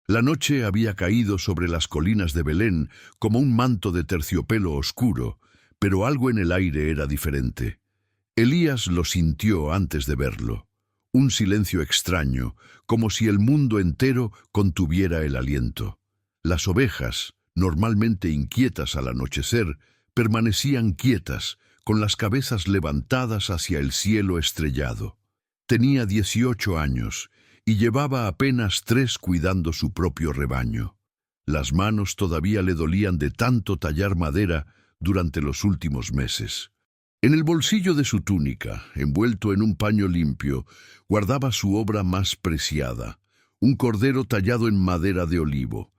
La noche había caído sobre las colinas de Belén como un manto de terciopelo oscuro, pero algo en el aire era diferente. Elías lo sintió antes de verlo. Un silencio extraño, como si el mundo entero contuviera el aliento. Las ovejas, normalmente inquietas al anochecer, permanecían quietas, con las cabezas levantadas hacia el cielo estrellado. Tenía 18 años y llevaba apenas 3 cuidando su propio rebaño. Las manos todavía le dolían de tanto tallar madera durante los últimos meses. En el bolsillo de su túnica, envuelto en un paño limpio, guardaba su obra más preciada, un cordero tallado en madera de olivo.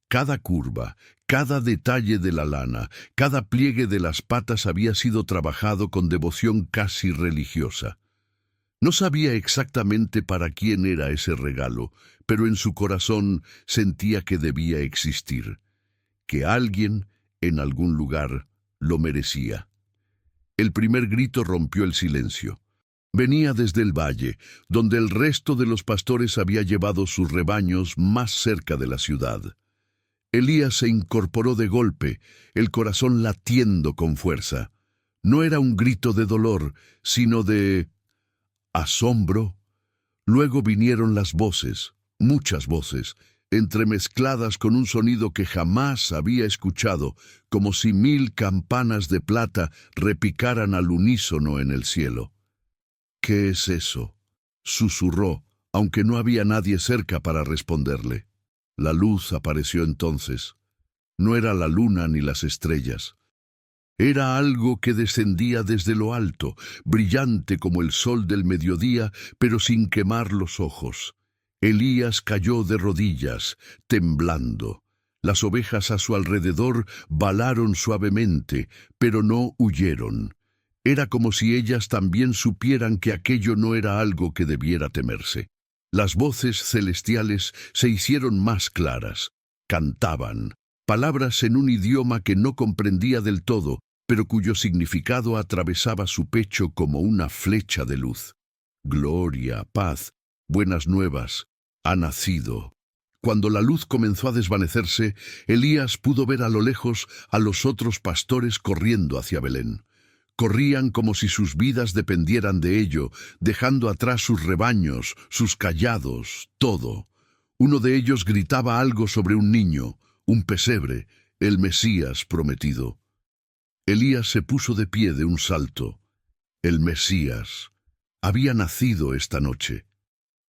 Cada curva, cada detalle de la lana, cada pliegue de las patas había sido trabajado con devoción casi religiosa. No sabía exactamente para quién era ese regalo, pero en su corazón sentía que debía existir, que alguien, en algún lugar, lo merecía. El primer grito rompió el silencio. Venía desde el valle, donde el resto de los pastores había llevado sus rebaños más cerca de la ciudad. Elías se incorporó de golpe, el corazón latiendo con fuerza. No era un grito de dolor, sino de asombro. Luego vinieron las voces, muchas voces, entremezcladas con un sonido que jamás había escuchado, como si 1000 campanas de plata repicaran al unísono en el cielo. «¿Qué es eso?», susurró, aunque no había nadie cerca para responderle. La luz apareció entonces. No era la luna ni las estrellas. Era algo que descendía desde lo alto, brillante como el sol del mediodía, pero sin quemar los ojos. Elías cayó de rodillas, temblando. Las ovejas a su alrededor balaron suavemente, pero no huyeron. Era como si ellas también supieran que aquello no era algo que debiera temerse. Las voces celestiales se hicieron más claras. Cantaban, palabras en un idioma que no comprendía del todo, pero cuyo significado atravesaba su pecho como una flecha de luz. Gloria, paz, buenas nuevas, ha nacido. Cuando la luz comenzó a desvanecerse, Elías pudo ver a lo lejos a los otros pastores corriendo hacia Belén. Corrían como si sus vidas dependieran de ello, dejando atrás sus rebaños, sus callados, todo. Uno de ellos gritaba algo sobre un niño, un pesebre, el Mesías prometido. Elías se puso de pie de un salto. El Mesías había nacido esta noche.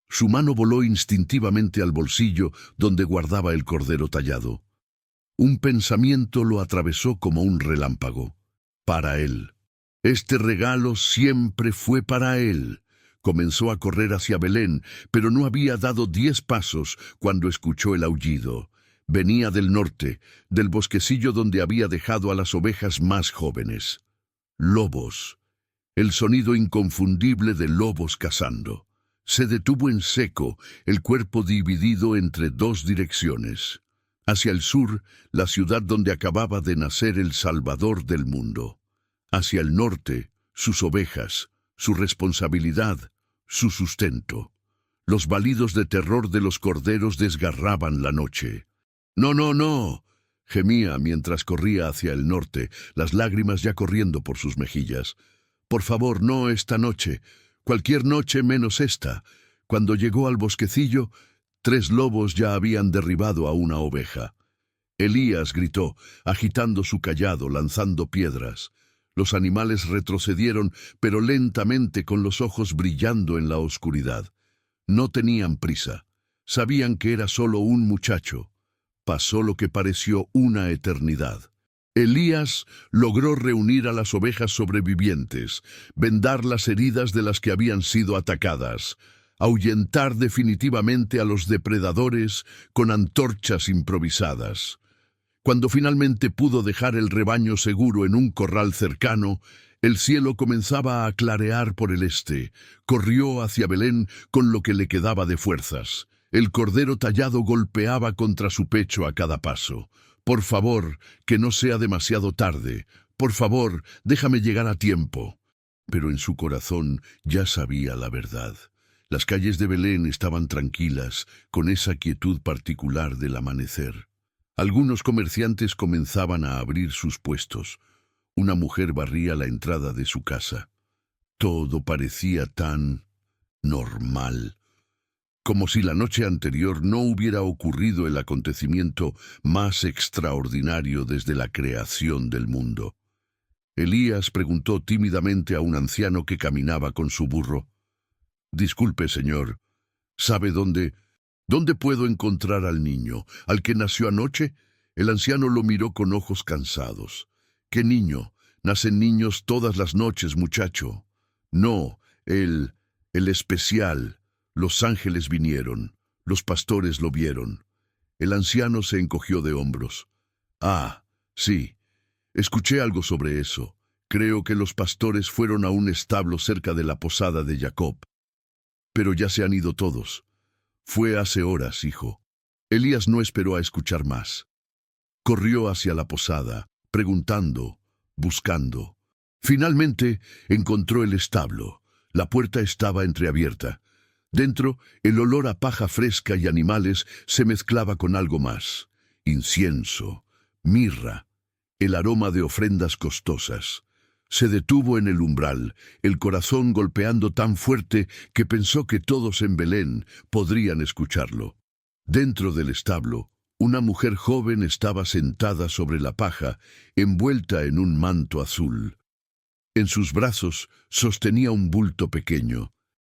Su mano voló instintivamente al bolsillo donde guardaba el cordero tallado. Un pensamiento lo atravesó como un relámpago. Para él. Este regalo siempre fue para él. Comenzó a correr hacia Belén, pero no había dado 10 pasos cuando escuchó el aullido. Venía del norte, del bosquecillo donde había dejado a las ovejas más jóvenes. Lobos. El sonido inconfundible de lobos cazando. Se detuvo en seco, el cuerpo dividido entre 2 direcciones. Hacia el sur, la ciudad donde acababa de nacer el Salvador del mundo. Hacia el norte, sus ovejas, su responsabilidad, su sustento. Los balidos de terror de los corderos desgarraban la noche. «No, no, no», gemía mientras corría hacia el norte, las lágrimas ya corriendo por sus mejillas. «Por favor, no esta noche, cualquier noche menos esta». Cuando llegó al bosquecillo, 3 lobos ya habían derribado a una oveja. Elías gritó, agitando su cayado, lanzando piedras. Los animales retrocedieron, pero lentamente, con los ojos brillando en la oscuridad. No tenían prisa. Sabían que era solo un muchacho. Pasó lo que pareció una eternidad. Elías logró reunir a las ovejas sobrevivientes, vendar las heridas de las que habían sido atacadas, ahuyentar definitivamente a los depredadores con antorchas improvisadas. Cuando finalmente pudo dejar el rebaño seguro en un corral cercano, el cielo comenzaba a clarear por el este. Corrió hacia Belén con lo que le quedaba de fuerzas. El cordero tallado golpeaba contra su pecho a cada paso. «Por favor, que no sea demasiado tarde. Por favor, déjame llegar a tiempo». Pero en su corazón ya sabía la verdad. Las calles de Belén estaban tranquilas, con esa quietud particular del amanecer. Algunos comerciantes comenzaban a abrir sus puestos. Una mujer barría la entrada de su casa. Todo parecía tan normal, como si la noche anterior no hubiera ocurrido el acontecimiento más extraordinario desde la creación del mundo. Elías preguntó tímidamente a un anciano que caminaba con su burro: «Disculpe, señor, ¿sabe dónde puedo encontrar al niño, al que nació anoche?» El anciano lo miró con ojos cansados. «¿Qué niño? Nacen niños todas las noches, muchacho». «No, el especial. Los ángeles vinieron. Los pastores lo vieron». El anciano se encogió de hombros. «Ah, sí. Escuché algo sobre eso. Creo que los pastores fueron a un establo cerca de la posada de Jacob. Pero ya se han ido todos. Fue hace horas, hijo». Elías no esperó a escuchar más. Corrió hacia la posada, preguntando, buscando. Finalmente encontró el establo. La puerta estaba entreabierta. Dentro, el olor a paja fresca y animales se mezclaba con algo más: incienso, mirra, el aroma de ofrendas costosas. Se detuvo en el umbral, el corazón golpeando tan fuerte que pensó que todos en Belén podrían escucharlo. Dentro del establo, una mujer joven estaba sentada sobre la paja, envuelta en un manto azul. En sus brazos sostenía un bulto pequeño.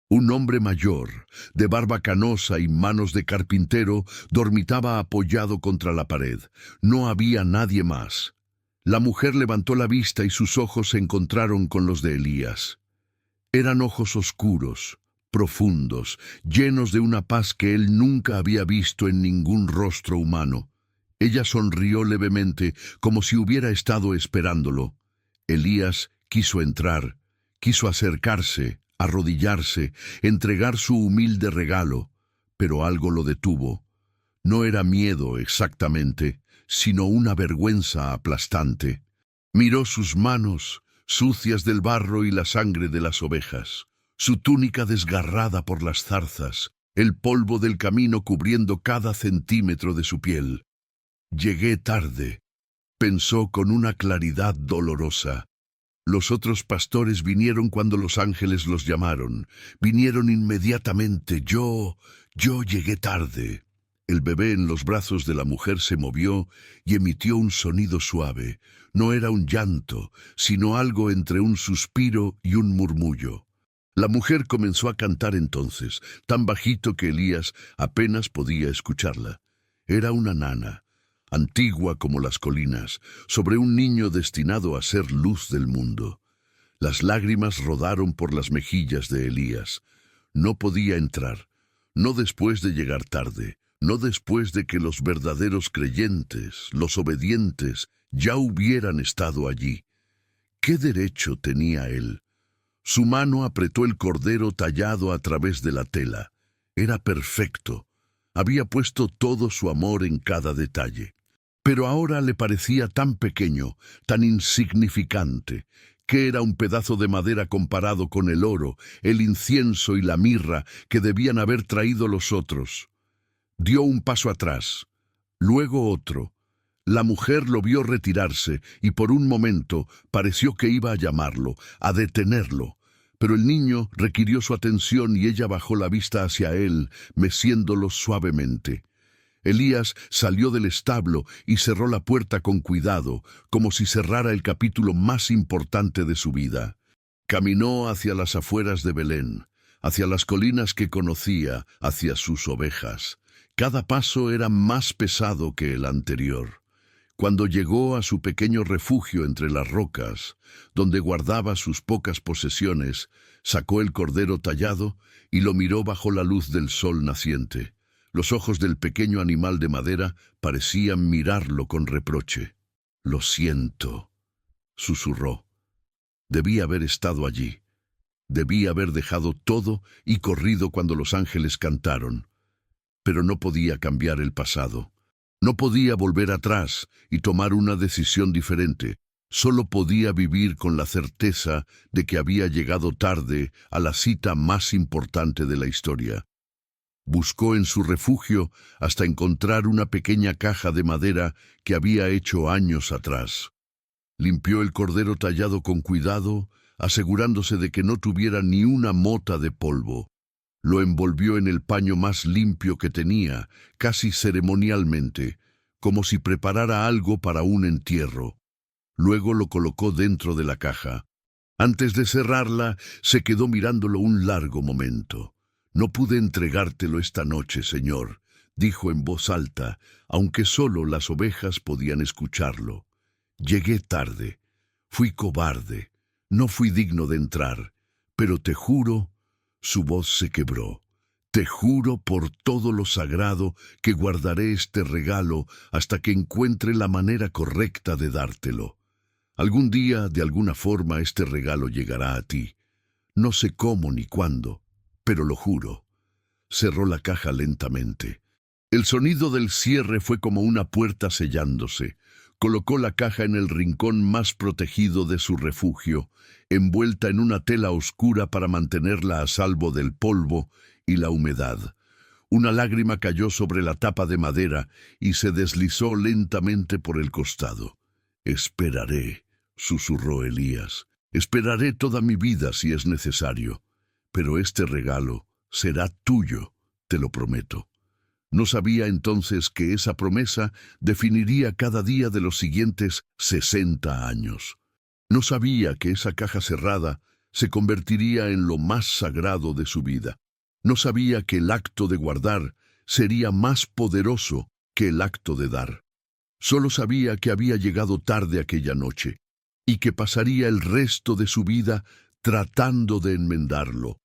Un hombre mayor, de barba canosa y manos de carpintero, dormitaba apoyado contra la pared. No había nadie más. La mujer levantó la vista y sus ojos se encontraron con los de Elías. Eran ojos oscuros, profundos, llenos de una paz que él nunca había visto en ningún rostro humano. Ella sonrió levemente, como si hubiera estado esperándolo. Elías quiso entrar, quiso acercarse, arrodillarse, entregar su humilde regalo, pero algo lo detuvo. No era miedo exactamente, sino una vergüenza aplastante. Miró sus manos, sucias del barro y la sangre de las ovejas, su túnica desgarrada por las zarzas, el polvo del camino cubriendo cada centímetro de su piel. «Llegué tarde», pensó con una claridad dolorosa. Los otros pastores vinieron cuando los ángeles los llamaron. Vinieron inmediatamente. Yo llegué tarde. El bebé en los brazos de la mujer se movió y emitió un sonido suave. No era un llanto, sino algo entre un suspiro y un murmullo. La mujer comenzó a cantar entonces, tan bajito que Elías apenas podía escucharla. Era una nana, antigua como las colinas, sobre un niño destinado a ser luz del mundo. Las lágrimas rodaron por las mejillas de Elías. No podía entrar, no después de llegar tarde. No después de que los verdaderos creyentes, los obedientes, ya hubieran estado allí. ¿Qué derecho tenía él? Su mano apretó el cordero tallado a través de la tela. Era perfecto. Había puesto todo su amor en cada detalle. Pero ahora le parecía tan pequeño, tan insignificante, que era un pedazo de madera comparado con el oro, el incienso y la mirra que debían haber traído los otros. Dio un paso atrás, luego otro. La mujer lo vio retirarse y por un momento pareció que iba a llamarlo, a detenerlo. Pero el niño requirió su atención y ella bajó la vista hacia él, meciéndolo suavemente. Elías salió del establo y cerró la puerta con cuidado, como si cerrara el capítulo más importante de su vida. Caminó hacia las afueras de Belén, hacia las colinas que conocía, hacia sus ovejas. Cada paso era más pesado que el anterior. Cuando llegó a su pequeño refugio entre las rocas, donde guardaba sus pocas posesiones, sacó el cordero tallado y lo miró bajo la luz del sol naciente. Los ojos del pequeño animal de madera parecían mirarlo con reproche. «Lo siento», susurró. Debía haber estado allí. Debía haber dejado todo y corrido cuando los ángeles cantaron. Pero no podía cambiar el pasado. No podía volver atrás y tomar una decisión diferente. Solo podía vivir con la certeza de que había llegado tarde a la cita más importante de la historia. Buscó en su refugio hasta encontrar una pequeña caja de madera que había hecho años atrás. Limpió el cordero tallado con cuidado, asegurándose de que no tuviera ni una mota de polvo. Lo envolvió en el paño más limpio que tenía, casi ceremonialmente, como si preparara algo para un entierro. Luego lo colocó dentro de la caja. Antes de cerrarla, se quedó mirándolo un largo momento. «No pude entregártelo esta noche, Señor», dijo en voz alta, aunque solo las ovejas podían escucharlo. «Llegué tarde. Fui cobarde. No fui digno de entrar. Pero te juro», su voz se quebró, «te juro por todo lo sagrado que guardaré este regalo hasta que encuentre la manera correcta de dártelo. Algún día, de alguna forma, este regalo llegará a ti. No sé cómo ni cuándo, pero lo juro». Cerró la caja lentamente. El sonido del cierre fue como una puerta sellándose. Colocó la caja en el rincón más protegido de su refugio, envuelta en una tela oscura para mantenerla a salvo del polvo y la humedad. Una lágrima cayó sobre la tapa de madera y se deslizó lentamente por el costado. «Esperaré», susurró Elías. «Esperaré toda mi vida si es necesario. Pero este regalo será tuyo, te lo prometo». No sabía entonces que esa promesa definiría cada día de los siguientes 60 años. No sabía que esa caja cerrada se convertiría en lo más sagrado de su vida. No sabía que el acto de guardar sería más poderoso que el acto de dar. Solo sabía que había llegado tarde aquella noche y que pasaría el resto de su vida tratando de enmendarlo.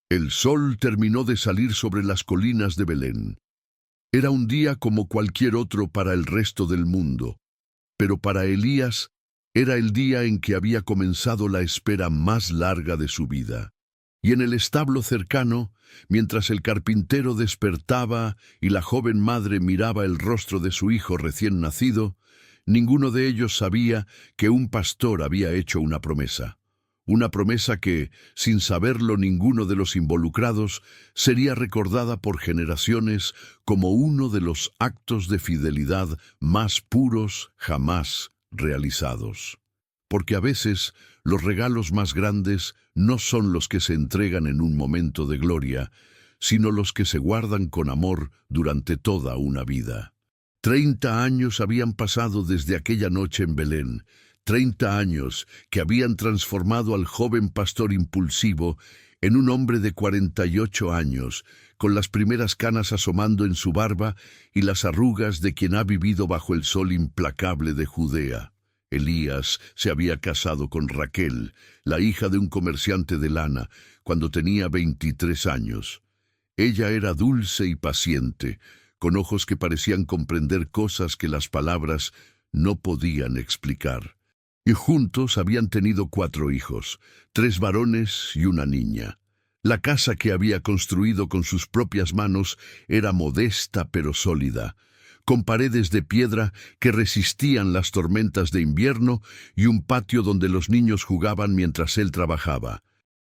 El sol terminó de salir sobre las colinas de Belén. Era un día como cualquier otro para el resto del mundo, pero para Elías era el día en que había comenzado la espera más larga de su vida. Y en el establo cercano, mientras el carpintero despertaba y la joven madre miraba el rostro de su hijo recién nacido, ninguno de ellos sabía que un pastor había hecho una promesa. Una promesa que, sin saberlo ninguno de los involucrados, sería recordada por generaciones como uno de los actos de fidelidad más puros jamás realizados. Porque a veces los regalos más grandes no son los que se entregan en un momento de gloria, sino los que se guardan con amor durante toda una vida. 30 años habían pasado desde aquella noche en Belén, 30 años que habían transformado al joven pastor impulsivo en un hombre de 48 años, con las primeras canas asomando en su barba y las arrugas de quien ha vivido bajo el sol implacable de Judea. Elías se había casado con Raquel, la hija de un comerciante de lana, cuando tenía 23 años. Ella era dulce y paciente, con ojos que parecían comprender cosas que las palabras no podían explicar. Y juntos habían tenido 4 hijos, 3 varones y una niña. La casa que había construido con sus propias manos era modesta pero sólida, con paredes de piedra que resistían las tormentas de invierno y un patio donde los niños jugaban mientras él trabajaba.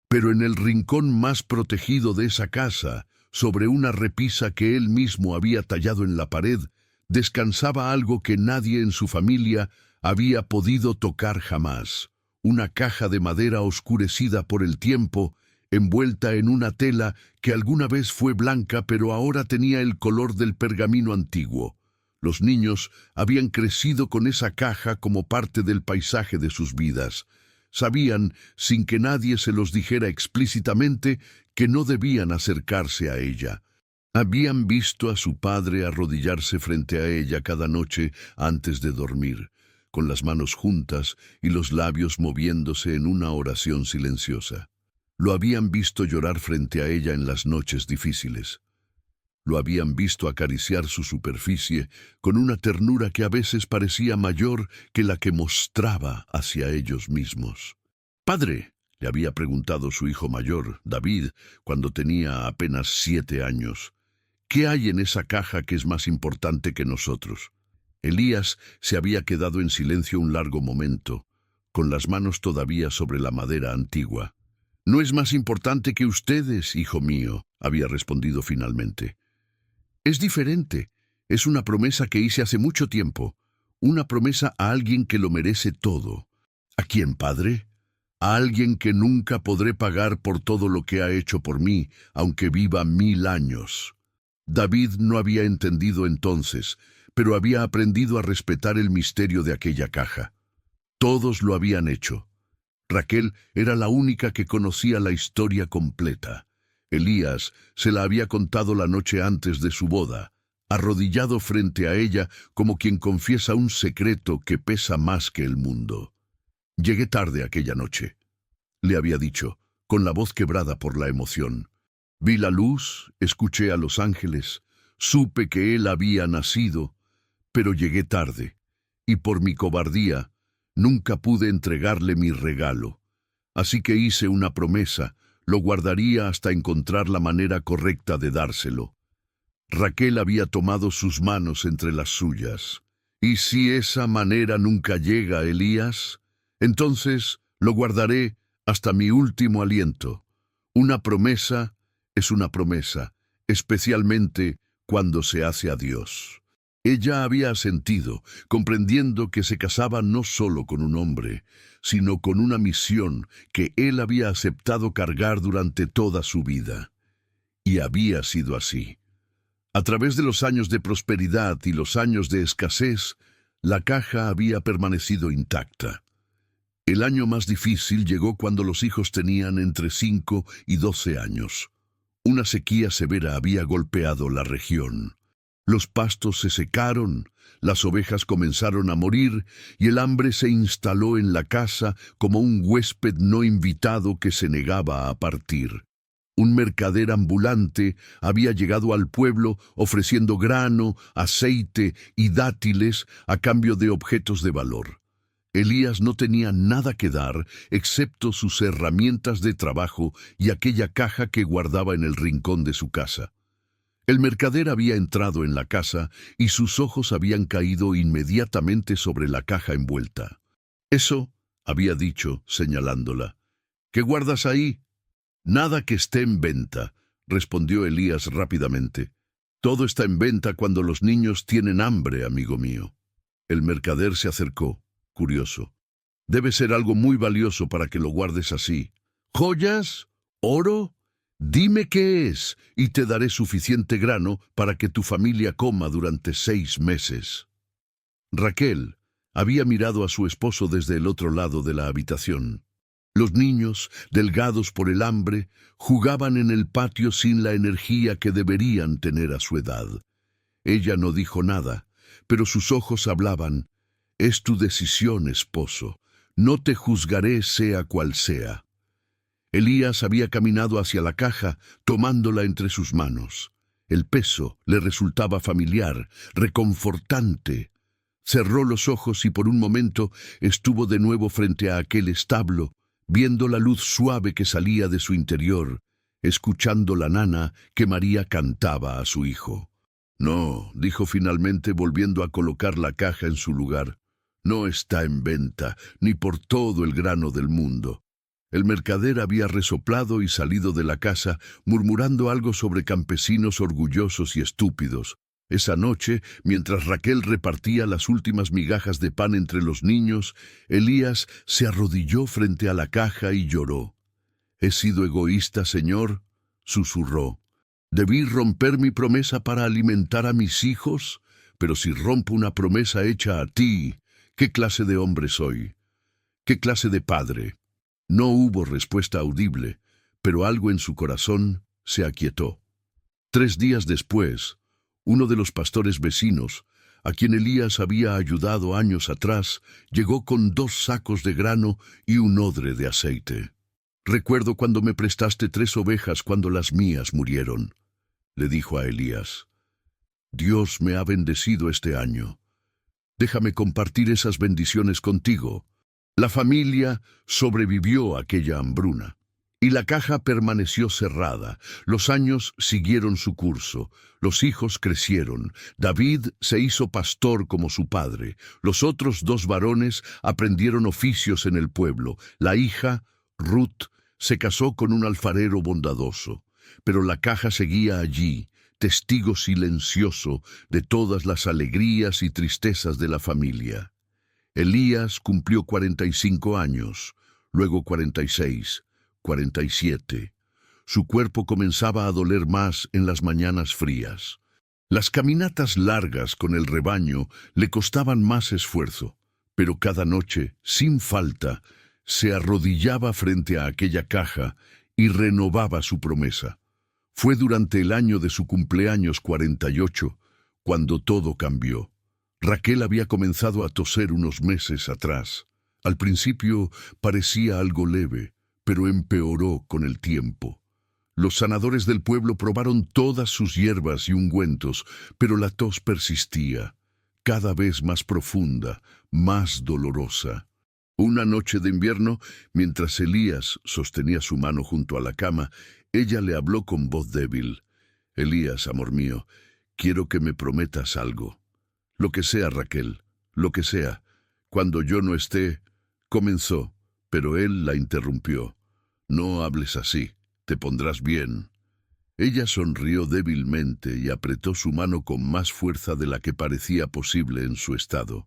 Pero en el rincón más protegido de esa casa, sobre una repisa que él mismo había tallado en la pared, descansaba algo que nadie en su familia había podido tocar jamás: una caja de madera oscurecida por el tiempo, envuelta en una tela que alguna vez fue blanca pero ahora tenía el color del pergamino antiguo. Los niños habían crecido con esa caja como parte del paisaje de sus vidas. Sabían, sin que nadie se los dijera explícitamente, que no debían acercarse a ella. Habían visto a su padre arrodillarse frente a ella cada noche antes de dormir, con las manos juntas y los labios moviéndose en una oración silenciosa. Lo habían visto llorar frente a ella en las noches difíciles. Lo habían visto acariciar su superficie con una ternura que a veces parecía mayor que la que mostraba hacia ellos mismos. «Padre», le había preguntado su hijo mayor, David, cuando tenía apenas 7 años, «¿qué hay en esa caja que es más importante que nosotros?». Elías se había quedado en silencio un largo momento. con las manos todavía sobre la madera antigua. «No es más importante que ustedes, hijo mío», había respondido finalmente. «Es diferente. Es una promesa que hice hace mucho tiempo. Una promesa a alguien que lo merece todo». «¿A quién, padre?» «A alguien que nunca podré pagar por todo lo que ha hecho por mí, aunque viva 1000 años». David no había entendido entonces, pero había aprendido a respetar el misterio de aquella caja. Todos lo habían hecho. Raquel era la única que conocía la historia completa. Elías se la había contado la noche antes de su boda, arrodillado frente a ella como quien confiesa un secreto que pesa más que el mundo. «Llegué tarde aquella noche», le había dicho, con la voz quebrada por la emoción. «Vi la luz, escuché a los ángeles, supe que él había nacido, pero llegué tarde, y por mi cobardía nunca pude entregarle mi regalo. Así que hice una promesa, lo guardaría hasta encontrar la manera correcta de dárselo». Raquel había tomado sus manos entre las suyas. «¿Y si esa manera nunca llega, Elías? Entonces lo guardaré hasta mi último aliento. Una promesa es una promesa, especialmente cuando se hace a Dios». Ella había asentido, comprendiendo que se casaba no solo con un hombre, sino con una misión que él había aceptado cargar durante toda su vida. Y había sido así. A través de los años de prosperidad y los años de escasez, la caja había permanecido intacta. El año más difícil llegó cuando los hijos tenían entre 5 y 12 años. Una sequía severa había golpeado la región. Los pastos se secaron, las ovejas comenzaron a morir y el hambre se instaló en la casa como un huésped no invitado que se negaba a partir. Un mercader ambulante había llegado al pueblo ofreciendo grano, aceite y dátiles a cambio de objetos de valor. Elías no tenía nada que dar excepto sus herramientas de trabajo y aquella caja que guardaba en el rincón de su casa. El mercader había entrado en la casa y sus ojos habían caído inmediatamente sobre la caja envuelta. «Eso», había dicho, señalándola. «¿Qué guardas ahí?» «Nada que esté en venta», respondió Elías rápidamente. «Todo está en venta cuando los niños tienen hambre, amigo mío». El mercader se acercó, curioso. «Debe ser algo muy valioso para que lo guardes así. ¿Joyas? ¿Oro? Dime qué es, y te daré suficiente grano para que tu familia coma durante 6 meses». Raquel había mirado a su esposo desde el otro lado de la habitación. Los niños, delgados por el hambre, jugaban en el patio sin la energía que deberían tener a su edad. Ella no dijo nada, pero sus ojos hablaban. «Es tu decisión, esposo. No te juzgaré sea cual sea». Elías había caminado hacia la caja, tomándola entre sus manos. El peso le resultaba familiar, reconfortante. Cerró los ojos y por un momento estuvo de nuevo frente a aquel establo, viendo la luz suave que salía de su interior, escuchando la nana que María cantaba a su hijo. «No», dijo finalmente volviendo a colocar la caja en su lugar. «No está en venta, ni por todo el grano del mundo». El mercader había resoplado y salido de la casa, murmurando algo sobre campesinos orgullosos y estúpidos. Esa noche, mientras Raquel repartía las últimas migajas de pan entre los niños, Elías se arrodilló frente a la caja y lloró. «¿He sido egoísta, Señor?», susurró. «¿Debí romper mi promesa para alimentar a mis hijos? Pero si rompo una promesa hecha a ti, ¿qué clase de hombre soy? ¿Qué clase de padre?». No hubo respuesta audible, pero algo en su corazón se aquietó. 3 días después, uno de los pastores vecinos, a quien Elías había ayudado años atrás, llegó con 2 sacos de grano y un odre de aceite. «Recuerdo cuando me prestaste 3 ovejas cuando las mías murieron», le dijo a Elías. «Dios me ha bendecido este año. Déjame compartir esas bendiciones contigo». La familia sobrevivió a aquella hambruna. Y la caja permaneció cerrada. Los años siguieron su curso. Los hijos crecieron. David se hizo pastor como su padre. Los otros 2 varones aprendieron oficios en el pueblo. La hija, Ruth, se casó con un alfarero bondadoso. Pero la caja seguía allí, testigo silencioso de todas las alegrías y tristezas de la familia. Elías cumplió 45 años, luego 46, 47. Su cuerpo comenzaba a doler más en las mañanas frías. Las caminatas largas con el rebaño le costaban más esfuerzo, pero cada noche, sin falta, se arrodillaba frente a aquella caja y renovaba su promesa. Fue durante el año de su cumpleaños 48 cuando todo cambió. Raquel había comenzado a toser unos meses atrás. Al principio parecía algo leve, pero empeoró con el tiempo. Los sanadores del pueblo probaron todas sus hierbas y ungüentos, pero la tos persistía, cada vez más profunda, más dolorosa. Una noche de invierno, mientras Elías sostenía su mano junto a la cama, ella le habló con voz débil. «Elías, amor mío, quiero que me prometas algo. Lo que sea, Raquel, lo que sea. Cuando yo no esté», comenzó, pero él la interrumpió. «No hables así, te pondrás bien». Ella sonrió débilmente y apretó su mano con más fuerza de la que parecía posible en su estado.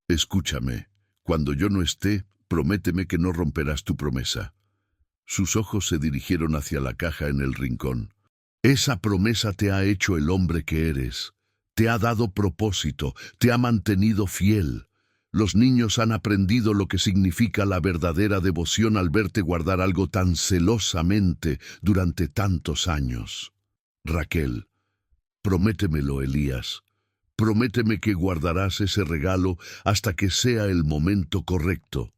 «Escúchame. Cuando yo no esté, prométeme que no romperás tu promesa». Sus ojos se dirigieron hacia la caja en el rincón. «Esa promesa te ha hecho el hombre que eres. Te ha dado propósito, te ha mantenido fiel. Los niños han aprendido lo que significa la verdadera devoción al verte guardar algo tan celosamente durante tantos años. Raquel, prométemelo, Elías. Prométeme que guardarás ese regalo hasta que sea el momento correcto.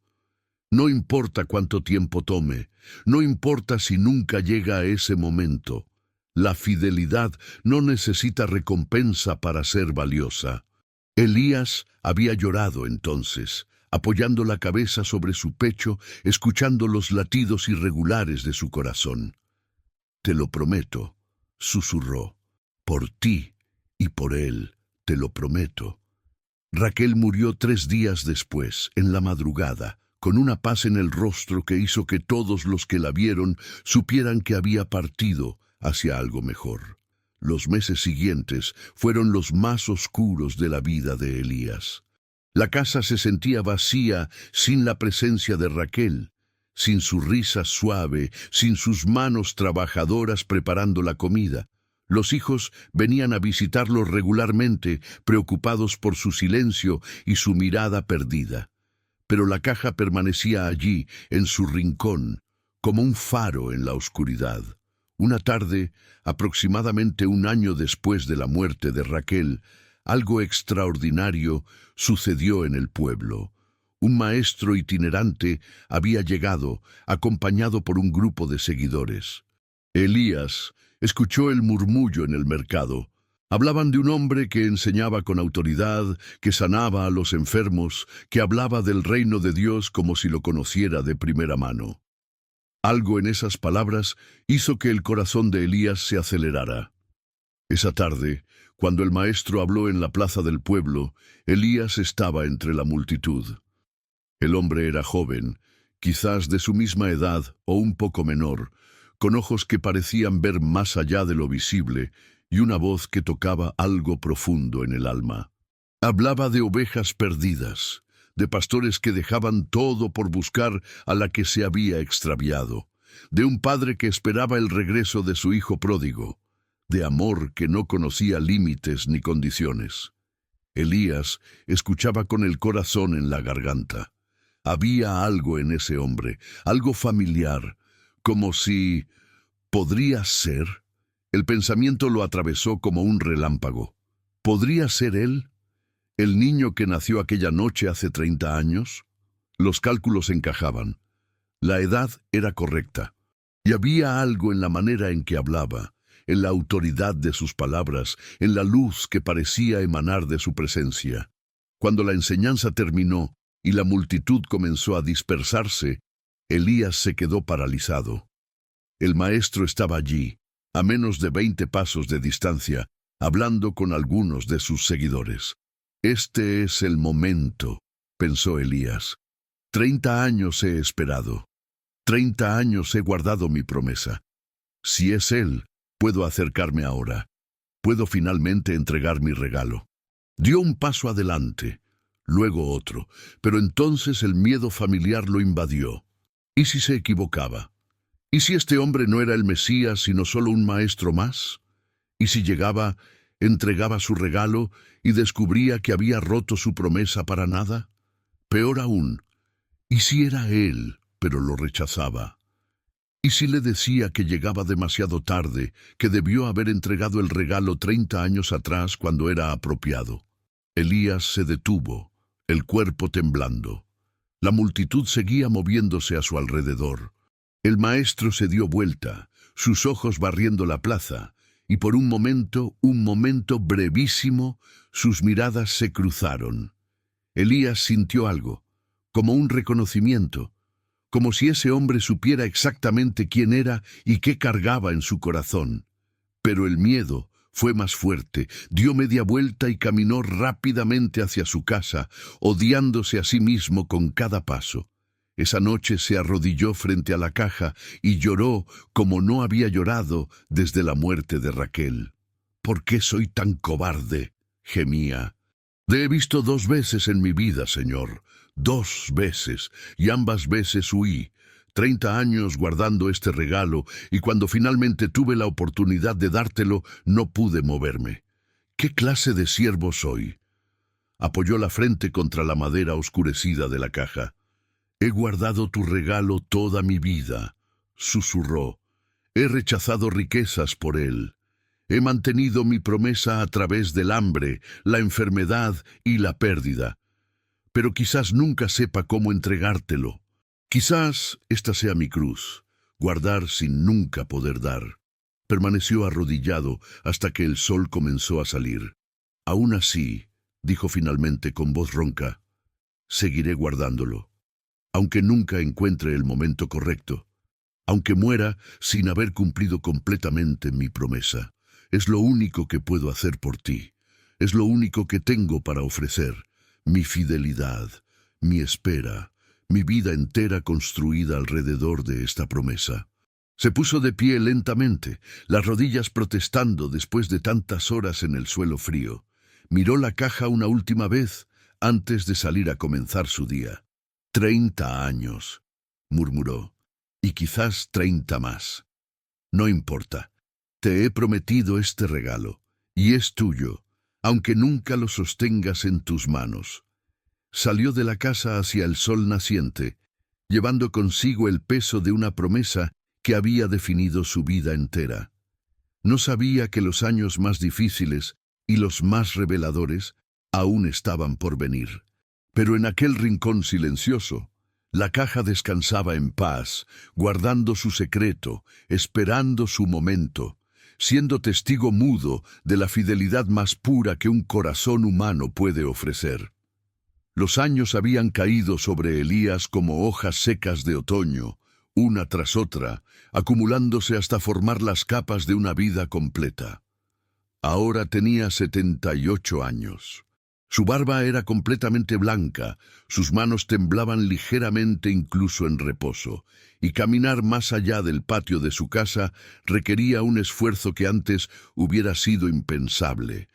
No importa cuánto tiempo tome, no importa si nunca llega a ese momento. La fidelidad no necesita recompensa para ser valiosa». Elías había llorado entonces, apoyando la cabeza sobre su pecho, escuchando los latidos irregulares de su corazón. «Te lo prometo», susurró, «por ti y por él, te lo prometo». Raquel murió 3 días después, en la madrugada, con una paz en el rostro que hizo que todos los que la vieron supieran que había partido hacia algo mejor. Los meses siguientes fueron los más oscuros de la vida de Elías. La casa se sentía vacía sin la presencia de Raquel, sin su risa suave, sin sus manos trabajadoras preparando la comida. Los hijos venían a visitarlo regularmente, preocupados por su silencio y su mirada perdida. Pero la caja permanecía allí, en su rincón, como un faro en la oscuridad. Una tarde, aproximadamente 1 año después de la muerte de Raquel, algo extraordinario sucedió en el pueblo. Un maestro itinerante había llegado, acompañado por un grupo de seguidores. Elías escuchó el murmullo en el mercado. Hablaban de un hombre que enseñaba con autoridad, que sanaba a los enfermos, que hablaba del reino de Dios como si lo conociera de primera mano. Algo en esas palabras hizo que el corazón de Elías se acelerara. Esa tarde, cuando el maestro habló en la plaza del pueblo, Elías estaba entre la multitud. El hombre era joven, quizás de su misma edad o un poco menor, con ojos que parecían ver más allá de lo visible y una voz que tocaba algo profundo en el alma. Hablaba de ovejas perdidas, de pastores que dejaban todo por buscar a la que se había extraviado, de un padre que esperaba el regreso de su hijo pródigo, de amor que no conocía límites ni condiciones. Elías escuchaba con el corazón en la garganta. Había algo en ese hombre, algo familiar, como si ¿podría ser? El pensamiento lo atravesó como un relámpago. ¿Podría ser él? ¿El niño que nació aquella noche hace 30 años? Los cálculos encajaban. La edad era correcta. Y había algo en la manera en que hablaba, en la autoridad de sus palabras, en la luz que parecía emanar de su presencia. Cuando la enseñanza terminó y la multitud comenzó a dispersarse, Elías se quedó paralizado. El maestro estaba allí, a menos de 20 pasos de distancia, hablando con algunos de sus seguidores. Este es el momento, pensó Elías. 30 años he esperado. 30 años he guardado mi promesa. Si es él, puedo acercarme ahora. Puedo finalmente entregar mi regalo. Dio un paso adelante, luego otro, pero entonces el miedo familiar lo invadió. ¿Y si se equivocaba? ¿Y si este hombre no era el Mesías, sino solo un maestro más? ¿Y si llegaba, entregaba su regalo y descubría que había roto su promesa para nada? Peor aún, ¿y si era él, pero lo rechazaba? ¿Y si le decía que llegaba demasiado tarde, que debió haber entregado el regalo 30 años atrás cuando era apropiado? Elías se detuvo, el cuerpo temblando. La multitud seguía moviéndose a su alrededor. El maestro se dio vuelta, sus ojos barriendo la plaza, y por un momento brevísimo, sus miradas se cruzaron. Elías sintió algo, como un reconocimiento, como si ese hombre supiera exactamente quién era y qué cargaba en su corazón. Pero el miedo fue más fuerte, dio media vuelta y caminó rápidamente hacia su casa, odiándose a sí mismo con cada paso. Esa noche se arrodilló frente a la caja y lloró como no había llorado desde la muerte de Raquel. «¿Por qué soy tan cobarde?», gemía. «Te he visto 2 veces en mi vida, Señor, 2 veces, y ambas veces huí. 30 años guardando este regalo, y cuando finalmente tuve la oportunidad de dártelo, no pude moverme. ¿Qué clase de siervo soy?». Apoyó la frente contra la madera oscurecida de la caja. «He guardado tu regalo toda mi vida», susurró. «He rechazado riquezas por él. He mantenido mi promesa a través del hambre, la enfermedad y la pérdida. Pero quizás nunca sepa cómo entregártelo. Quizás esta sea mi cruz, guardar sin nunca poder dar». Permaneció arrodillado hasta que el sol comenzó a salir. «Aún así», dijo finalmente con voz ronca, «seguiré guardándolo. Aunque nunca encuentre el momento correcto, aunque muera sin haber cumplido completamente mi promesa. Es lo único que puedo hacer por ti. Es lo único que tengo para ofrecer. Mi fidelidad, mi espera, mi vida entera construida alrededor de esta promesa». Se puso de pie lentamente, las rodillas protestando después de tantas horas en el suelo frío. Miró la caja una última vez antes de salir a comenzar su día. 30 años, murmuró, y quizás 30 más. No importa, te he prometido este regalo, y es tuyo, aunque nunca lo sostengas en tus manos. Salió de la casa hacia el sol naciente, llevando consigo el peso de una promesa que había definido su vida entera. No sabía que los años más difíciles y los más reveladores aún estaban por venir. Pero en aquel rincón silencioso, la caja descansaba en paz, guardando su secreto, esperando su momento, siendo testigo mudo de la fidelidad más pura que un corazón humano puede ofrecer. Los años habían caído sobre Elías como hojas secas de otoño, una tras otra, acumulándose hasta formar las capas de una vida completa. Ahora tenía 78 años. Su barba era completamente blanca, sus manos temblaban ligeramente incluso en reposo, y caminar más allá del patio de su casa requería un esfuerzo que antes hubiera sido impensable.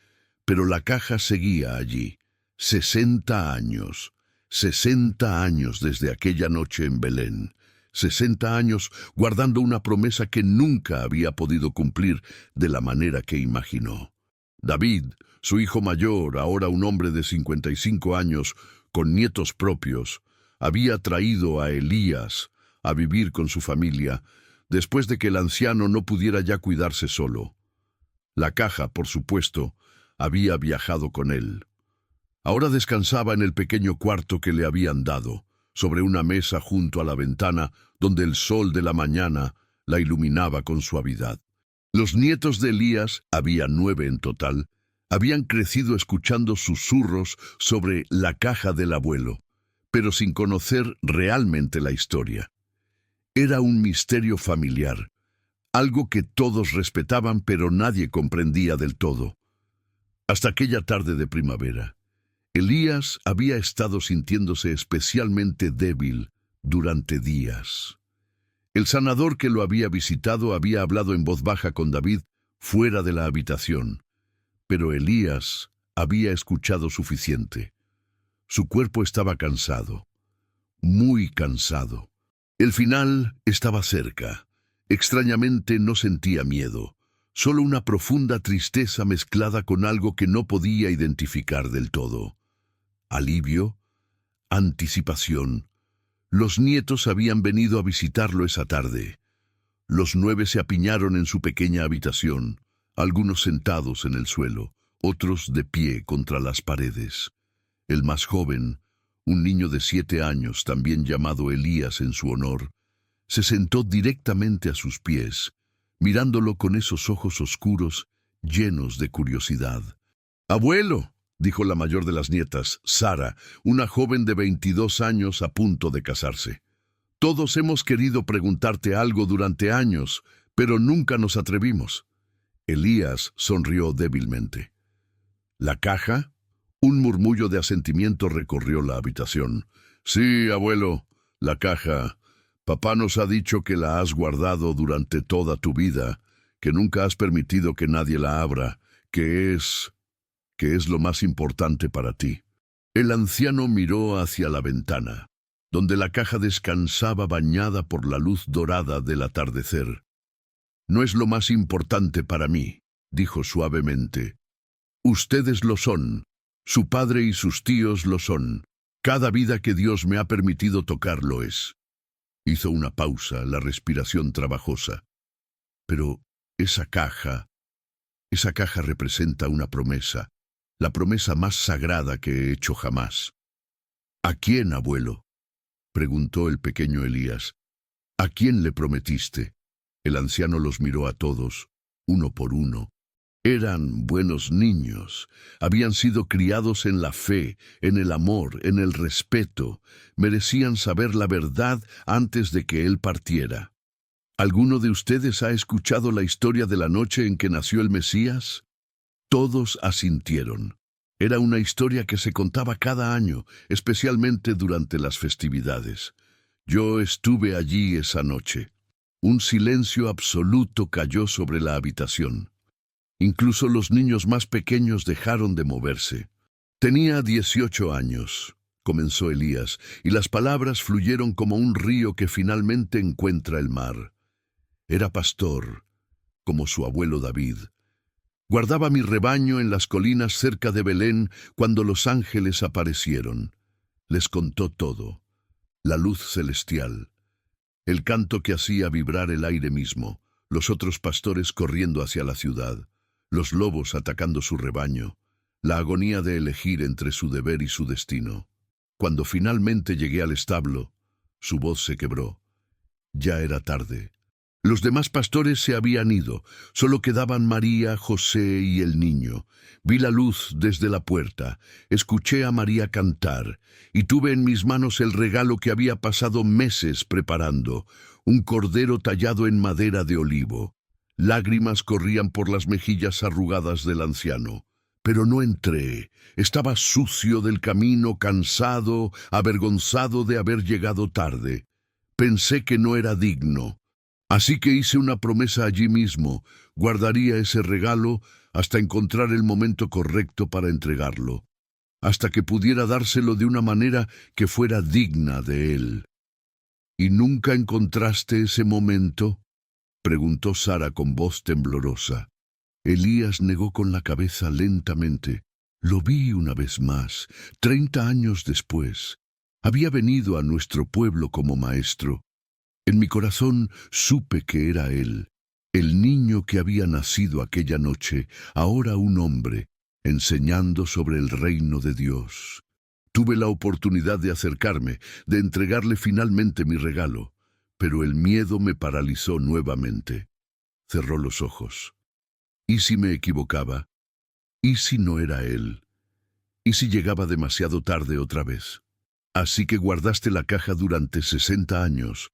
Pero la caja seguía allí. 60 años. 60 años desde aquella noche en Belén. 60 años guardando una promesa que nunca había podido cumplir de la manera que imaginó. David, su hijo mayor, ahora un hombre de 55 años, con nietos propios, había traído a Elías a vivir con su familia, después de que el anciano no pudiera ya cuidarse solo. La caja, por supuesto, había viajado con él. Ahora descansaba en el pequeño cuarto que le habían dado, sobre una mesa junto a la ventana, donde el sol de la mañana la iluminaba con suavidad. Los nietos de Elías, había 9 en total, habían crecido escuchando susurros sobre la caja del abuelo, pero sin conocer realmente la historia. Era un misterio familiar, algo que todos respetaban pero nadie comprendía del todo. Hasta aquella tarde de primavera, Elías había estado sintiéndose especialmente débil durante días. El sanador que lo había visitado había hablado en voz baja con David fuera de la habitación, pero Elías había escuchado suficiente. Su cuerpo estaba cansado, muy cansado. El final estaba cerca. Extrañamente no sentía miedo, solo una profunda tristeza mezclada con algo que no podía identificar del todo. Alivio, anticipación. Los nietos habían venido a visitarlo esa tarde. Los 9 se apiñaron en su pequeña habitación, algunos sentados en el suelo, otros de pie contra las paredes. El más joven, un niño de 7 años, también llamado Elías en su honor, se sentó directamente a sus pies, mirándolo con esos ojos oscuros, llenos de curiosidad. «Abuelo», dijo la mayor de las nietas, Sara, una joven de 22 años a punto de casarse. «Todos hemos querido preguntarte algo durante años, pero nunca nos atrevimos». Elías sonrió débilmente. «¿La caja?» Un murmullo de asentimiento recorrió la habitación. «Sí, abuelo, la caja. Papá nos ha dicho que la has guardado durante toda tu vida, que nunca has permitido que nadie la abra, que es lo más importante para ti». El anciano miró hacia la ventana, donde la caja descansaba bañada por la luz dorada del atardecer. «No es lo más importante para mí», dijo suavemente. «Ustedes lo son. Su padre y sus tíos lo son. Cada vida que Dios me ha permitido tocar lo es». Hizo una pausa, la respiración trabajosa. «Pero esa caja representa una promesa, la promesa más sagrada que he hecho jamás». «¿A quién, abuelo?», preguntó el pequeño Elías. «¿A quién le prometiste?». El anciano los miró a todos, uno por uno. Eran buenos niños, habían sido criados en la fe, en el amor, en el respeto. Merecían saber la verdad antes de que él partiera. ¿Alguno de ustedes ha escuchado la historia de la noche en que nació el Mesías? Todos asintieron. Era una historia que se contaba cada año, especialmente durante las festividades. Yo estuve allí esa noche. Un silencio absoluto cayó sobre la habitación. Incluso los niños más pequeños dejaron de moverse. «Tenía 18 años», comenzó Elías, y las palabras fluyeron como un río que finalmente encuentra el mar. «Era pastor, como su abuelo David. Guardaba mi rebaño en las colinas cerca de Belén cuando los ángeles aparecieron». Les contó todo. La luz celestial, el canto que hacía vibrar el aire mismo, los otros pastores corriendo hacia la ciudad, los lobos atacando su rebaño, la agonía de elegir entre su deber y su destino. Cuando finalmente llegué al establo, su voz se quebró. Ya era tarde. Los demás pastores se habían ido, solo quedaban María, José y el niño. Vi la luz desde la puerta, escuché a María cantar, y tuve en mis manos el regalo que había pasado meses preparando, un cordero tallado en madera de olivo. Lágrimas corrían por las mejillas arrugadas del anciano. Pero no entré. Estaba sucio del camino, cansado, avergonzado de haber llegado tarde. Pensé que no era digno. Así que hice una promesa allí mismo. Guardaría ese regalo hasta encontrar el momento correcto para entregarlo, hasta que pudiera dárselo de una manera que fuera digna de él. ¿Y nunca encontraste ese momento?, preguntó Sara con voz temblorosa. Elías negó con la cabeza lentamente. Lo vi una vez más, 30 años después. Había venido a nuestro pueblo como maestro. En mi corazón supe que era él, el niño que había nacido aquella noche, ahora un hombre, enseñando sobre el reino de Dios. Tuve la oportunidad de acercarme, de entregarle finalmente mi regalo, pero el miedo me paralizó nuevamente. Cerró los ojos. ¿Y si me equivocaba? ¿Y si no era él? ¿Y si llegaba demasiado tarde otra vez? Así que guardaste la caja durante 60 años.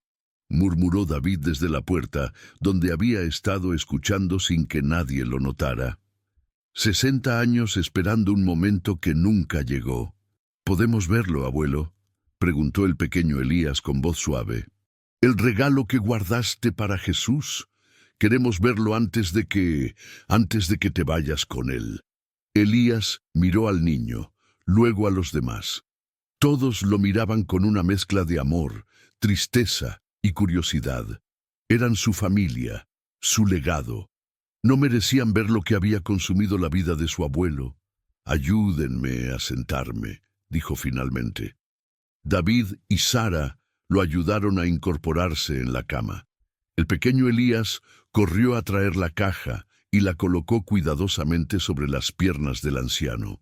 murmuró David desde la puerta, donde había estado escuchando sin que nadie lo notara. 60 años esperando un momento que nunca llegó. ¿Podemos verlo, abuelo?, preguntó el pequeño Elías con voz suave. ¿El regalo que guardaste para Jesús? Queremos verlo antes de que te vayas con él. Elías miró al niño, luego a los demás. Todos lo miraban con una mezcla de amor, tristeza y curiosidad. Eran su familia, su legado. No merecían ver lo que había consumido la vida de su abuelo. Ayúdenme a sentarme, dijo finalmente. David y Sara lo ayudaron a incorporarse en la cama. El pequeño Elías corrió a traer la caja y la colocó cuidadosamente sobre las piernas del anciano.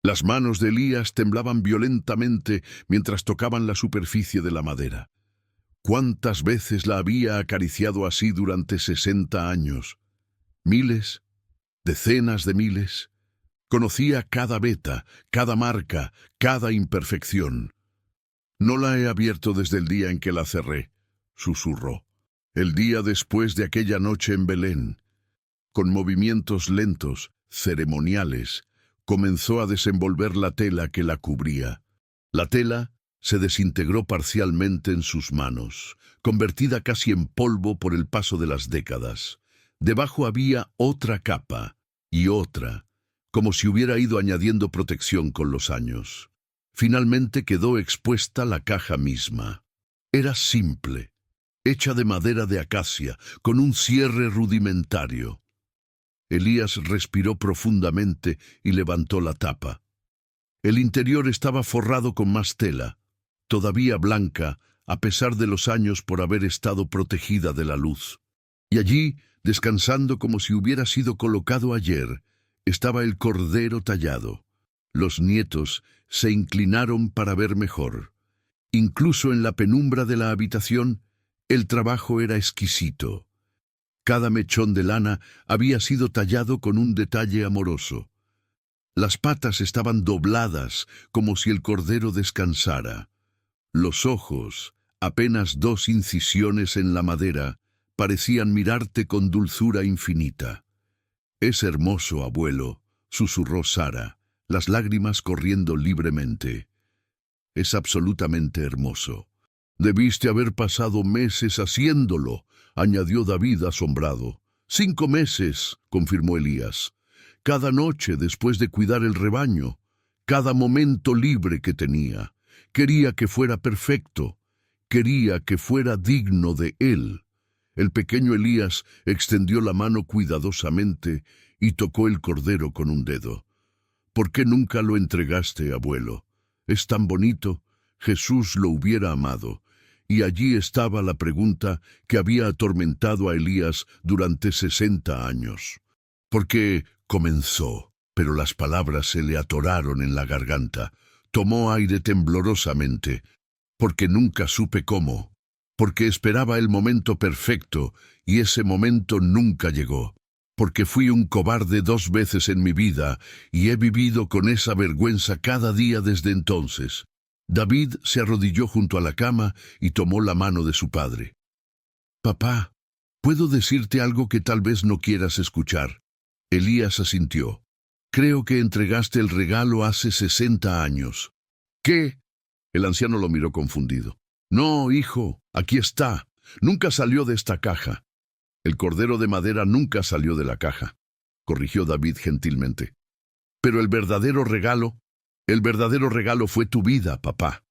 Las manos de Elías temblaban violentamente mientras tocaban la superficie de la madera. ¿Cuántas veces la había acariciado así durante 60 años? ¿Miles? ¿Decenas de miles? Conocía cada veta, cada marca, cada imperfección. No la he abierto desde el día en que la cerré, susurró. El día después de aquella noche en Belén. Con movimientos lentos, ceremoniales, comenzó a desenvolver la tela que la cubría. La tela se desintegró parcialmente en sus manos, convertida casi en polvo por el paso de las décadas. Debajo había otra capa y otra, como si hubiera ido añadiendo protección con los años. Finalmente quedó expuesta la caja misma. Era simple, hecha de madera de acacia, con un cierre rudimentario. Elías respiró profundamente y levantó la tapa. El interior estaba forrado con más tela, todavía blanca, a pesar de los años por haber estado protegida de la luz. Y allí, descansando como si hubiera sido colocado ayer, estaba el cordero tallado. Los nietos se inclinaron para ver mejor. Incluso en la penumbra de la habitación, el trabajo era exquisito. Cada mechón de lana había sido tallado con un detalle amoroso. Las patas estaban dobladas como si el cordero descansara. Los ojos, apenas 2 incisiones en la madera, parecían mirarte con dulzura infinita. «Es hermoso, abuelo», susurró Sara, las lágrimas corriendo libremente. «Es absolutamente hermoso. Debiste haber pasado meses haciéndolo», añadió David asombrado. «5 meses», confirmó Elías. «Cada noche después de cuidar el rebaño, cada momento libre que tenía. Quería que fuera perfecto, quería que fuera digno de él». El pequeño Elías extendió la mano cuidadosamente y tocó el cordero con un dedo. «¿Por qué nunca lo entregaste, abuelo? Es tan bonito. Jesús lo hubiera amado». Y allí estaba la pregunta que había atormentado a Elías durante 60 años. «¿Por qué?» comenzó, pero las palabras se le atoraron en la garganta. Tomó aire temblorosamente. «Porque nunca supe cómo. Porque esperaba el momento perfecto, y ese momento nunca llegó. Porque fui un cobarde 2 veces en mi vida, y he vivido con esa vergüenza cada día desde entonces». David se arrodilló junto a la cama y tomó la mano de su padre. «Papá, ¿puedo decirte algo que tal vez no quieras escuchar?» Elías asintió. «Creo que entregaste el regalo hace 60 años». «¿Qué?» El anciano lo miró confundido. «No, hijo, aquí está. Nunca salió de esta caja». «El cordero de madera nunca salió de la caja», corrigió David gentilmente. «Pero el verdadero regalo fue tu vida, papá».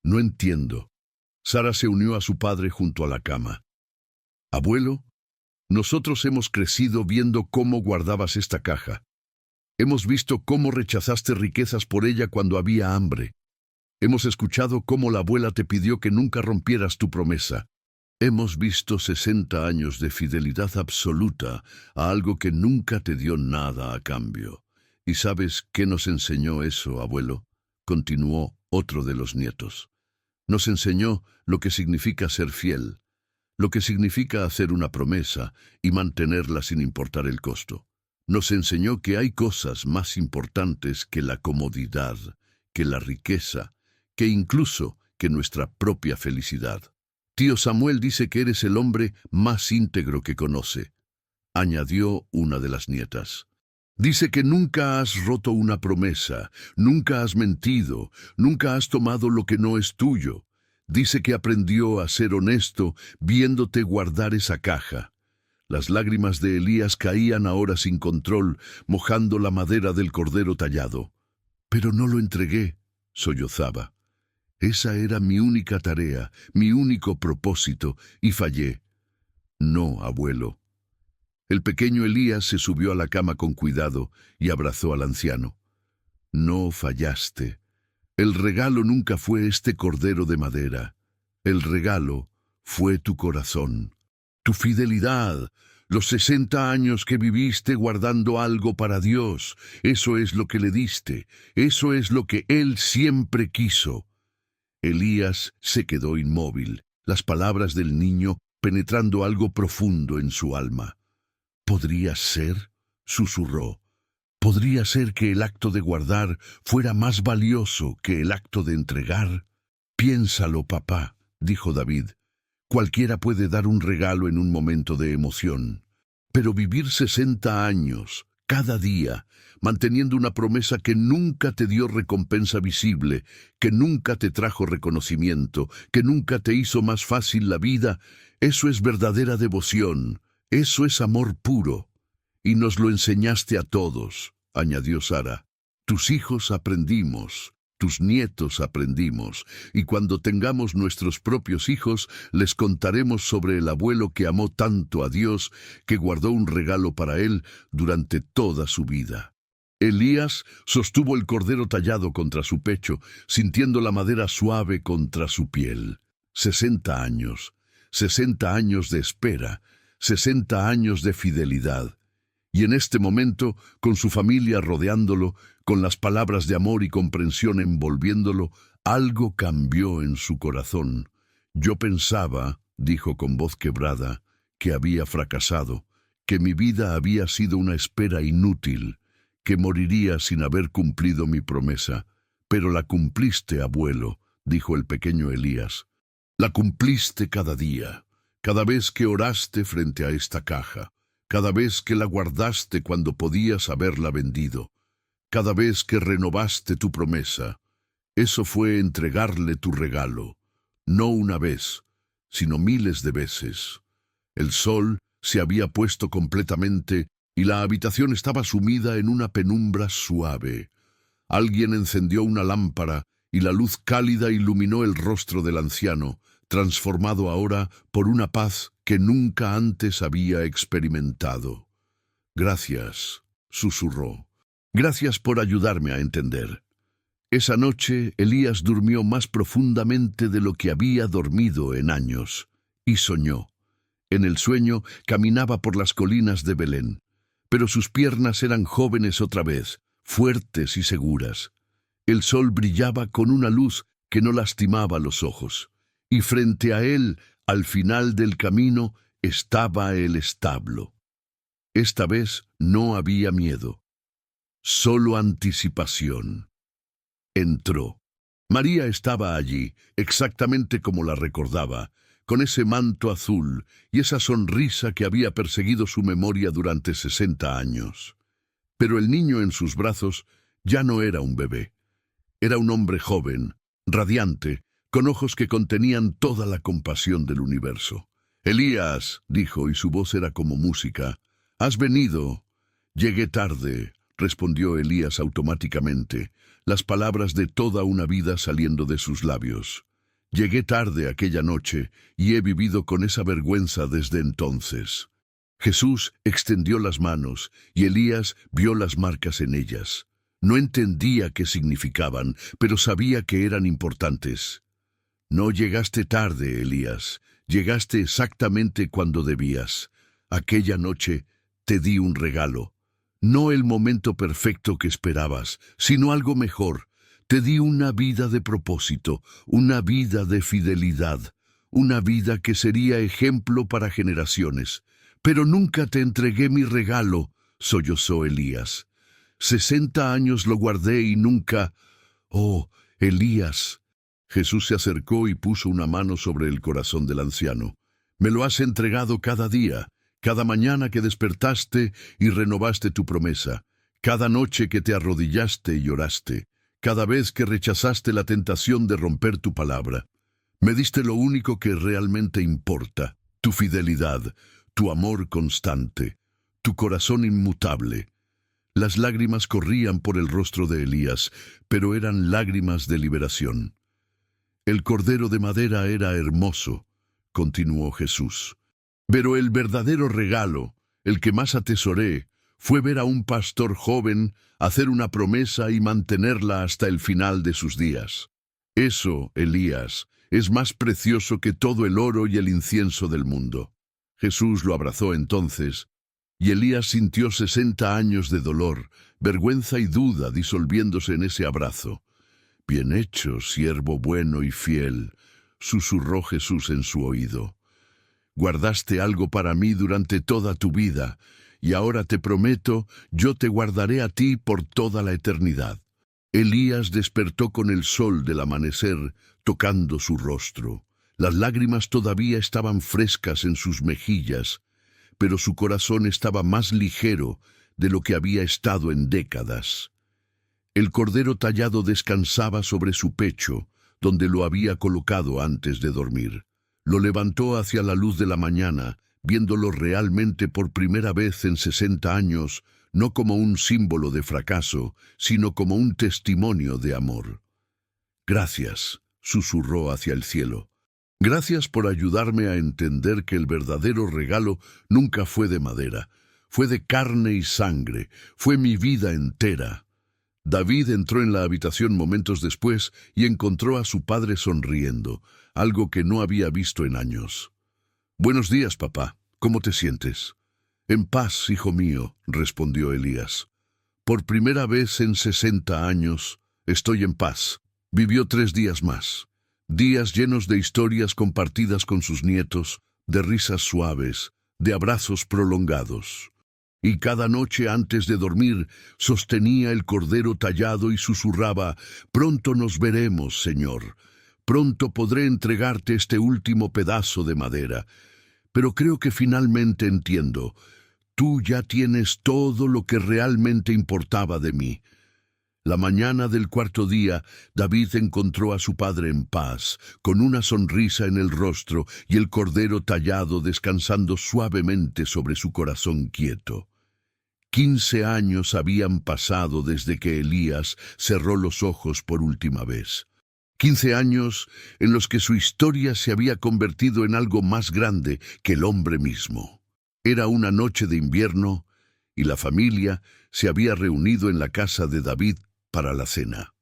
«No entiendo». Sara se unió a su padre junto a la cama. «Abuelo, nosotros hemos crecido viendo cómo guardabas esta caja. Hemos visto cómo rechazaste riquezas por ella cuando había hambre. Hemos escuchado cómo la abuela te pidió que nunca rompieras tu promesa. Hemos visto 60 años de fidelidad absoluta a algo que nunca te dio nada a cambio. ¿Y sabes qué nos enseñó eso, abuelo?», continuó otro de los nietos. «Nos enseñó lo que significa ser fiel, lo que significa hacer una promesa y mantenerla sin importar el costo. Nos enseñó que hay cosas más importantes que la comodidad, que la riqueza, que incluso que nuestra propia felicidad». Tío Samuel dice que eres el hombre más íntegro que conoce, añadió una de las nietas. Dice que nunca has roto una promesa, nunca has mentido, nunca has tomado lo que no es tuyo. Dice que aprendió a ser honesto viéndote guardar esa caja. Las lágrimas de Elías caían ahora sin control, mojando la madera del cordero tallado. Pero no lo entregué, sollozaba. Esa era mi única tarea, mi único propósito, y fallé. No, abuelo. El pequeño Elías se subió a la cama con cuidado y abrazó al anciano. No fallaste. El regalo nunca fue este cordero de madera. El regalo fue tu corazón, tu fidelidad, los 60 años que viviste guardando algo para Dios. Eso es lo que le diste, eso es lo que Él siempre quiso. Elías se quedó inmóvil, las palabras del niño penetrando algo profundo en su alma. ¿Podría ser?, susurró. ¿Podría ser que el acto de guardar fuera más valioso que el acto de entregar? Piénsalo, papá, dijo David. Cualquiera puede dar un regalo en un momento de emoción, pero vivir 60 años, cada día, manteniendo una promesa que nunca te dio recompensa visible, que nunca te trajo reconocimiento, que nunca te hizo más fácil la vida, eso es verdadera devoción, eso es amor puro. Y nos lo enseñaste a todos, añadió Sara. Tus hijos aprendimos, tus nietos aprendimos, y cuando tengamos nuestros propios hijos, les contaremos sobre el abuelo que amó tanto a Dios, que guardó un regalo para él durante toda su vida. Elías sostuvo el cordero tallado contra su pecho, sintiendo la madera suave contra su piel. 60 años, 60 años de espera, 60 años de fidelidad. Y en este momento, con su familia rodeándolo, con las palabras de amor y comprensión envolviéndolo, algo cambió en su corazón. Yo pensaba, dijo con voz quebrada, que había fracasado, que mi vida había sido una espera inútil, que moriría sin haber cumplido mi promesa. Pero la cumpliste, abuelo, dijo el pequeño Elías. La cumpliste cada día, cada vez que oraste frente a esta caja. Cada vez que la guardaste cuando podías haberla vendido, cada vez que renovaste tu promesa, eso fue entregarle tu regalo, no una vez, sino miles de veces. El sol se había puesto completamente y la habitación estaba sumida en una penumbra suave. Alguien encendió una lámpara y la luz cálida iluminó el rostro del anciano, transformado ahora por una paz que nunca antes había experimentado. Gracias, susurró. Gracias por ayudarme a entender. Esa noche Elías durmió más profundamente de lo que había dormido en años, y soñó. En el sueño caminaba por las colinas de Belén, pero sus piernas eran jóvenes otra vez, fuertes y seguras. El sol brillaba con una luz que no lastimaba los ojos, y frente a él, al final del camino, estaba el establo. Esta vez no había miedo, solo anticipación. Entró. María estaba allí, exactamente como la recordaba, con ese manto azul y esa sonrisa que había perseguido su memoria durante 60 años. Pero el niño en sus brazos ya no era un bebé. Era un hombre joven, radiante, con ojos que contenían toda la compasión del universo. «Elías», dijo, y su voz era como música. «¿Has venido?» «Llegué tarde», respondió Elías automáticamente, las palabras de toda una vida saliendo de sus labios. «Llegué tarde aquella noche y he vivido con esa vergüenza desde entonces». Jesús extendió las manos y Elías vio las marcas en ellas. No entendía qué significaban, pero sabía que eran importantes. «No llegaste tarde, Elías. Llegaste exactamente cuando debías. Aquella noche te di un regalo. No el momento perfecto que esperabas, sino algo mejor. Te di una vida de propósito, una vida de fidelidad, una vida que sería ejemplo para generaciones. Pero nunca te entregué mi regalo», sollozó Elías. 60 años lo guardé y nunca... «Oh, Elías». Jesús se acercó y puso una mano sobre el corazón del anciano. Me lo has entregado cada día, cada mañana que despertaste y renovaste tu promesa, cada noche que te arrodillaste y lloraste, cada vez que rechazaste la tentación de romper tu palabra. Me diste lo único que realmente importa, tu fidelidad, tu amor constante, tu corazón inmutable. Las lágrimas corrían por el rostro de Elías, pero eran lágrimas de liberación. El cordero de madera era hermoso, continuó Jesús. Pero el verdadero regalo, el que más atesoré, fue ver a un pastor joven hacer una promesa y mantenerla hasta el final de sus días. Eso, Elías, es más precioso que todo el oro y el incienso del mundo. Jesús lo abrazó entonces, y Elías sintió 60 años de dolor, vergüenza y duda disolviéndose en ese abrazo. Bien hecho, siervo bueno y fiel, susurró Jesús en su oído. Guardaste algo para mí durante toda tu vida, y ahora te prometo, yo te guardaré a ti por toda la eternidad. Elías despertó con el sol del amanecer, tocando su rostro. Las lágrimas todavía estaban frescas en sus mejillas, pero su corazón estaba más ligero de lo que había estado en décadas. El cordero tallado descansaba sobre su pecho, donde lo había colocado antes de dormir. Lo levantó hacia la luz de la mañana, viéndolo realmente por primera vez en 60 años, no como un símbolo de fracaso, sino como un testimonio de amor. Gracias, susurró hacia el cielo. Gracias por ayudarme a entender que el verdadero regalo nunca fue de madera, fue de carne y sangre, fue mi vida entera. David entró en la habitación momentos después y encontró a su padre sonriendo, algo que no había visto en años. «Buenos días, papá. ¿Cómo te sientes?» «En paz, hijo mío», respondió Elías. «Por primera vez en 60 años, estoy en paz». Vivió 3 días más. Días llenos de historias compartidas con sus nietos, de risas suaves, de abrazos prolongados. Y cada noche antes de dormir sostenía el cordero tallado y susurraba: «Pronto nos veremos, Señor. Pronto podré entregarte este último pedazo de madera. Pero creo que finalmente entiendo. Tú ya tienes todo lo que realmente importaba de mí». La mañana del 4.º día, David encontró a su padre en paz, con una sonrisa en el rostro y el cordero tallado descansando suavemente sobre su corazón quieto. 15 años habían pasado desde que Elías cerró los ojos por última vez. 15 años en los que su historia se había convertido en algo más grande que el hombre mismo. Era una noche de invierno y la familia se había reunido en la casa de David para la cena.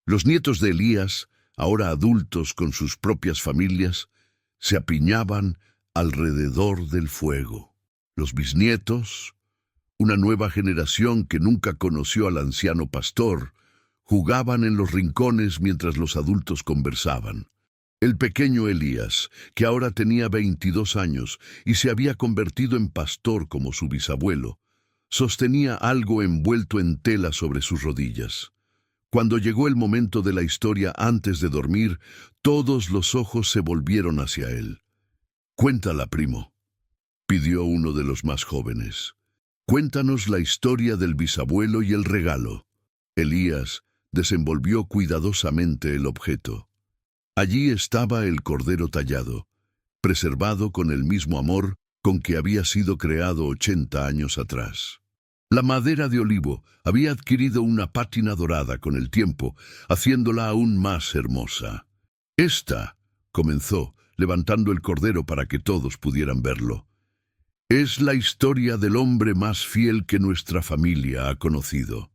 Los nietos de Elías, ahora adultos con sus propias familias, se apiñaban alrededor del fuego. Los bisnietos, una nueva generación que nunca conoció al anciano pastor, jugaban en los rincones mientras los adultos conversaban. El pequeño Elías, que ahora tenía 22 años y se había convertido en pastor como su bisabuelo, sostenía algo envuelto en tela sobre sus rodillas. Cuando llegó el momento de la historia antes de dormir, todos los ojos se volvieron hacia él. «Cuéntala, primo», pidió uno de los más jóvenes. «Cuéntanos la historia del bisabuelo y el regalo». Elías desenvolvió cuidadosamente el objeto. Allí estaba el cordero tallado, preservado con el mismo amor con que había sido creado 80 años atrás. La madera de olivo había adquirido una pátina dorada con el tiempo, haciéndola aún más hermosa. «Esta», comenzó, levantando el cordero para que todos pudieran verlo, «es la historia del hombre más fiel que nuestra familia ha conocido».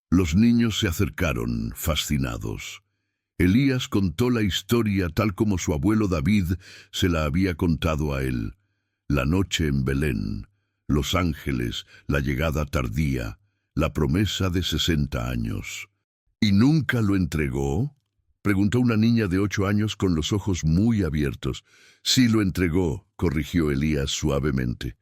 Los niños se acercaron, fascinados. Elías contó la historia tal como su abuelo David se la había contado a él. La noche en Belén, los ángeles, la llegada tardía, la promesa de 60 años. ¿Y nunca lo entregó?, preguntó una niña de 8 años con los ojos muy abiertos. «Sí lo entregó», corrigió Elías suavemente.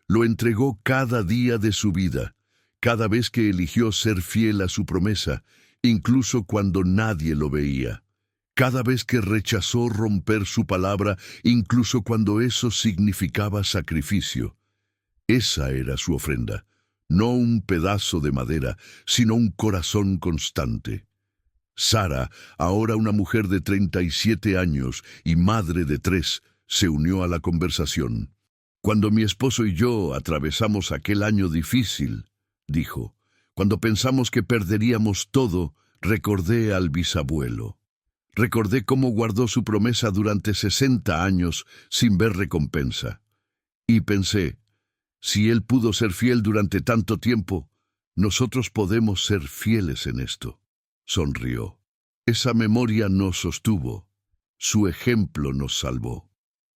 «Lo entregó cada día de su vida, cada vez que eligió ser fiel a su promesa, incluso cuando nadie lo veía. cada vez que rechazó romper su palabra, incluso cuando eso significaba sacrificio. Esa era su ofrenda, no un pedazo de madera, sino un corazón constante. Sara, ahora una mujer de 37 años y madre de 3, se unió a la conversación. Cuando mi esposo y yo atravesamos aquel año difícil, dijo, cuando pensamos que perderíamos todo, recordé al bisabuelo. Recordé cómo guardó su promesa durante 60 años sin ver recompensa. Y pensé, si él pudo ser fiel durante tanto tiempo, nosotros podemos ser fieles en esto. Sonrió. Esa memoria nos sostuvo. Su ejemplo nos salvó.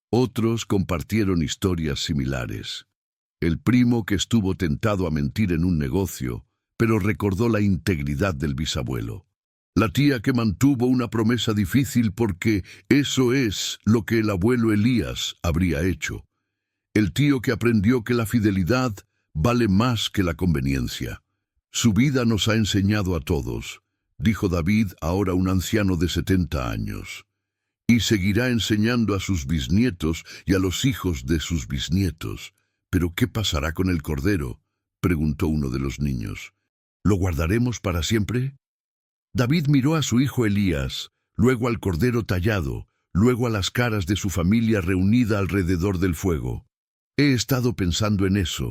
Otros compartieron historias similares. El primo que estuvo tentado a mentir en un negocio, pero recordó la integridad del bisabuelo. La tía que mantuvo una promesa difícil porque eso es lo que el abuelo Elías habría hecho. El tío que aprendió que la fidelidad vale más que la conveniencia. Su vida nos ha enseñado a todos, dijo David, ahora un anciano de 70 años. Y seguirá enseñando a sus bisnietos y a los hijos de sus bisnietos. ¿Pero qué pasará con el cordero?, preguntó uno de los niños. ¿Lo guardaremos para siempre? David miró a su hijo Elías, luego al cordero tallado, luego a las caras de su familia reunida alrededor del fuego. He estado pensando en eso,